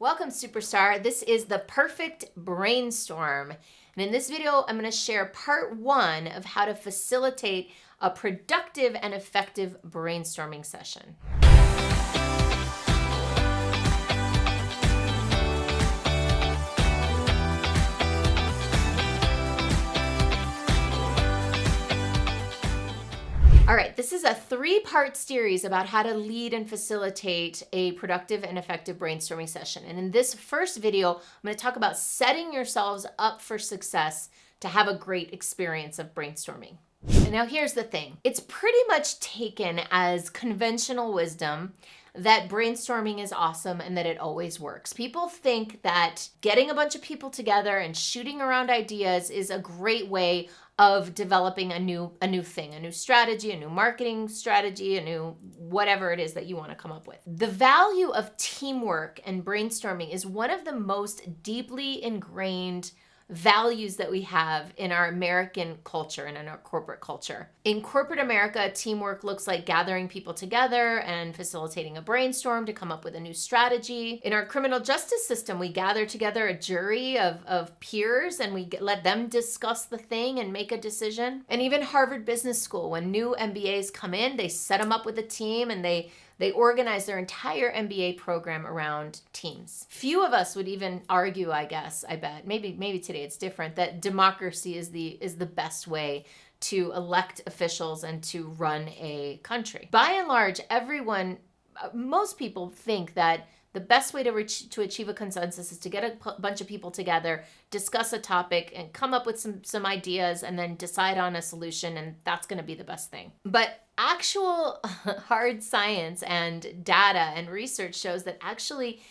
Welcome, superstar. This is the Perfect Brainstorm. And in this video, I'm going to share part 1 of how to facilitate a productive and effective brainstorming session. All right, this is a 3-part series about how to lead and facilitate a productive and effective brainstorming session. And in this first video, I'm going to talk about setting yourselves up for success to have a great experience of brainstorming. And now here's the thing. It's pretty much taken as conventional wisdom that brainstorming is awesome and that it always works. People think that getting a bunch of people together and shooting around ideas is a great way of developing a new thing, a new strategy, a new marketing strategy, a new whatever it is that you want to come up with. The value of teamwork and brainstorming is one of the most deeply ingrained values that we have in our American culture and in our corporate culture. In corporate America, teamwork looks like gathering people together and facilitating a brainstorm to come up with a new strategy. In our criminal justice system, we gather together a jury of peers and we let them discuss the thing and make a decision. And even Harvard Business School, when new MBAs come in, they set them up with a team and they organize their entire MBA program around teams. Few of us would even argue, I bet, maybe today it's different, that democracy is the best way to elect officials and to run a country. By and large, most people think that the best way to achieve a consensus is to get a bunch of people together, discuss a topic, and come up with some ideas, and then decide on a solution, and that's going to be the best thing. But actual hard science and data and research shows that actually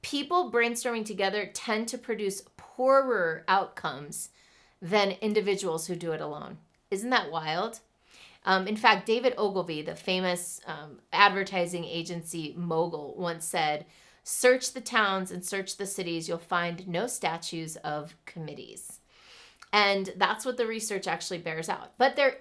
people brainstorming together tend to produce poorer outcomes than individuals who do it alone. Isn't that wild? In fact, David Ogilvy, the famous advertising agency mogul, once said, "Search the towns and search the cities, you'll find no statues of committees." And that's what the research actually bears out. But there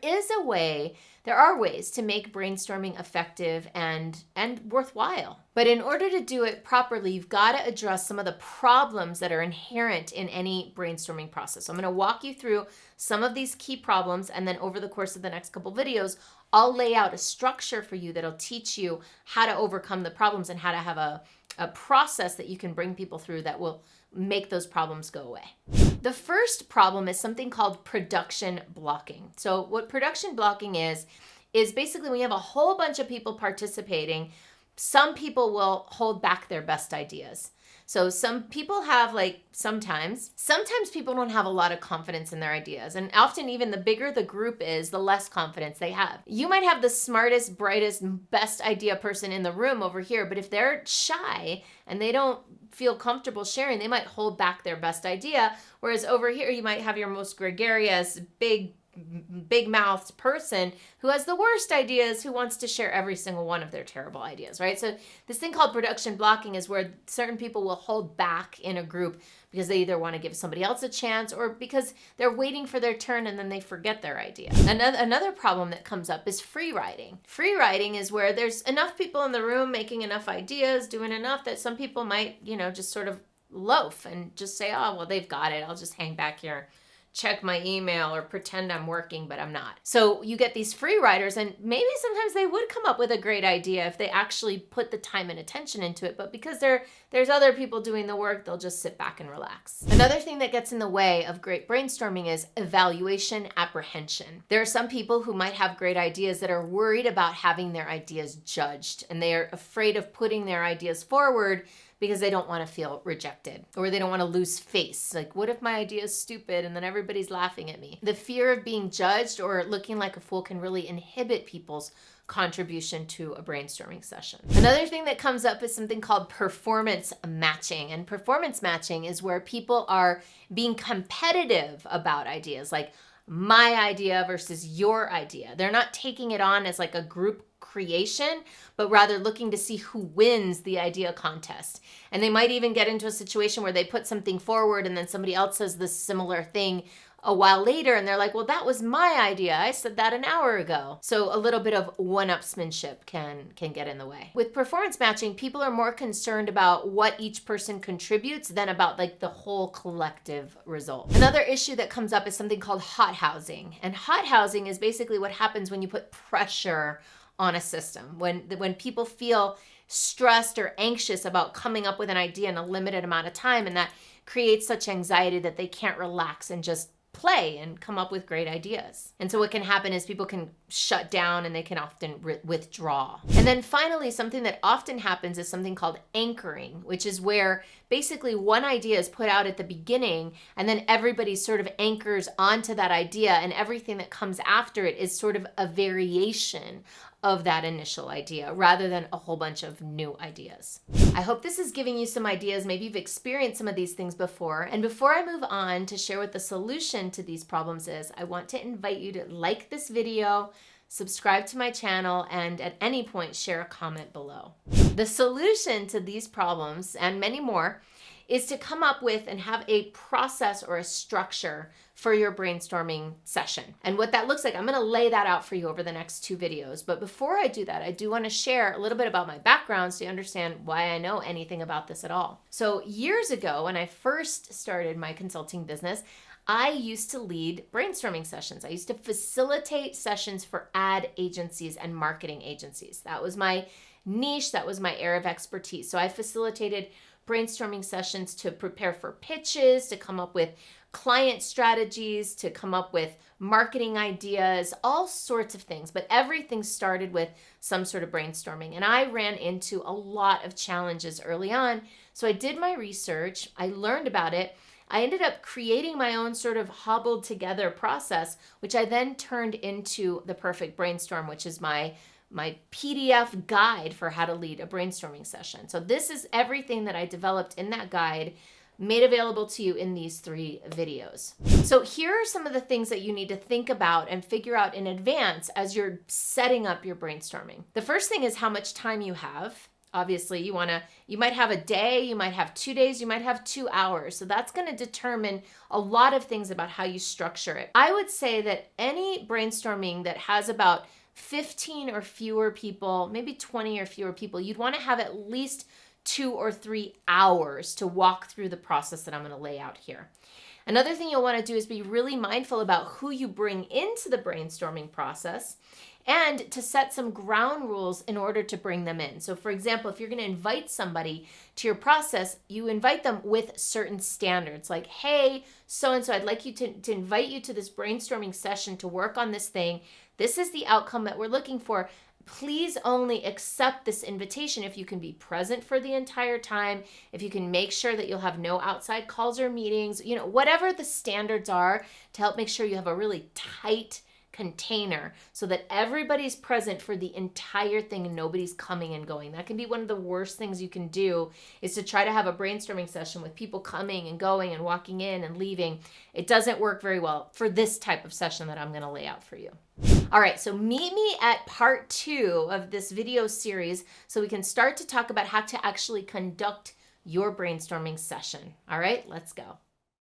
are ways to make brainstorming effective and worthwhile. But in order to do it properly, you've got to address some of the problems that are inherent in any brainstorming process. So I'm going to walk you through some of these key problems, and then over the course of the next couple videos, I'll lay out a structure for you that'll teach you how to overcome the problems and how to have a process that you can bring people through that will make those problems go away. The first problem is something called production blocking. So what production blocking is basically when you have a whole bunch of people participating, some people will hold back their best ideas. So some people have sometimes people don't have a lot of confidence in their ideas. And often even the bigger the group is, the less confidence they have. You might have the smartest, brightest, best idea person in the room over here, but if they're shy and they don't feel comfortable sharing, they might hold back their best idea. Whereas over here, you might have your most gregarious, big-mouthed person who has the worst ideas, who wants to share every single one of their terrible ideas, right? So this thing called production blocking is where certain people will hold back in a group because they either want to give somebody else a chance or because they're waiting for their turn and then they forget their idea. Another problem that comes up is free writing. Free writing is where there's enough people in the room making enough ideas, doing enough that some people might, just sort of loaf and just say, oh, well, they've got it. I'll just hang back here, check my email, or pretend I'm working, but I'm not. So you get these free writers, and maybe sometimes they would come up with a great idea if they actually put the time and attention into it, but because there's other people doing the work, they'll just sit back and relax. Another thing that gets in the way of great brainstorming is evaluation apprehension. There are some people who might have great ideas that are worried about having their ideas judged, and they are afraid of putting their ideas forward because they don't want to feel rejected or they don't want to lose face. Like, what if my idea is stupid and then everybody's laughing at me? The fear of being judged or looking like a fool can really inhibit people's contribution to a brainstorming session. Another thing that comes up is something called performance matching. And performance matching is where people are being competitive about ideas, like my idea versus your idea. They're not taking it on as like a group creation, but rather looking to see who wins the idea contest. And they might even get into a situation where they put something forward and then somebody else says this similar thing a while later and they're like, well, that was my idea. I said that an hour ago. So a little bit of one-upsmanship can get in the way. With performance matching, people are more concerned about what each person contributes than about like the whole collective result. Another issue that comes up is something called hot housing. And hot housing is basically what happens when you put pressure on a system. When people feel stressed or anxious about coming up with an idea in a limited amount of time, and that creates such anxiety that they can't relax and just play and come up with great ideas. And so what can happen is people can shut down and they can often withdraw. And then finally, something that often happens is something called anchoring, which is where basically one idea is put out at the beginning and then everybody sort of anchors onto that idea, and everything that comes after it is sort of a variation of that initial idea rather than a whole bunch of new ideas. I hope this is giving you some ideas. Maybe you've experienced some of these things before. And before I move on to share what the solution to these problems is, I want to invite you to like this video, subscribe to my channel, and at any point share a comment below. The solution to these problems and many more is to come up with and have a process or a structure for your brainstorming session. And what that looks like, I'm gonna lay that out for you over the next 2 videos. But before I do that, I do wanna share a little bit about my background so you understand why I know anything about this at all. So years ago, when I first started my consulting business, I used to lead brainstorming sessions. I used to facilitate sessions for ad agencies and marketing agencies. That was my niche, that was my area of expertise. So I facilitated brainstorming sessions to prepare for pitches, to come up with client strategies, to come up with marketing ideas, all sorts of things. But everything started with some sort of brainstorming. And I ran into a lot of challenges early on. So I did my research, I learned about it. I ended up creating my own sort of hobbled together process, which I then turned into the Perfect Brainstorm, which is my PDF guide for how to lead a brainstorming session. So this is everything that I developed in that guide, made available to you in these 3 videos. So here are some of the things that you need to think about and figure out in advance as you're setting up your brainstorming. The first thing is how much time you have. Obviously, you might have a day, you might have 2 days, you might have 2 hours. So that's going to determine a lot of things about how you structure it. I would say that any brainstorming that has about 15 or fewer people, maybe 20 or fewer people, you'd want to have at least 2 or 3 hours to walk through the process that I'm going to lay out here. Another thing you'll want to do is be really mindful about who you bring into the brainstorming process and to set some ground rules in order to bring them in. So for example, if you're going to invite somebody to your process, you invite them with certain standards like, hey, so-and-so, I'd like you to invite you to this brainstorming session to work on this thing. This is the outcome that we're looking for. Please only accept this invitation if you can be present for the entire time, if you can make sure that you'll have no outside calls or meetings, whatever the standards are to help make sure you have a really tight container so that everybody's present for the entire thing and nobody's coming and going. That can be one of the worst things you can do, is to try to have a brainstorming session with people coming and going and walking in and leaving. It doesn't work very well for this type of session that I'm going to lay out for you. All right, so meet me at part 2 of this video series so we can start to talk about how to actually conduct your brainstorming session. All right, let's go.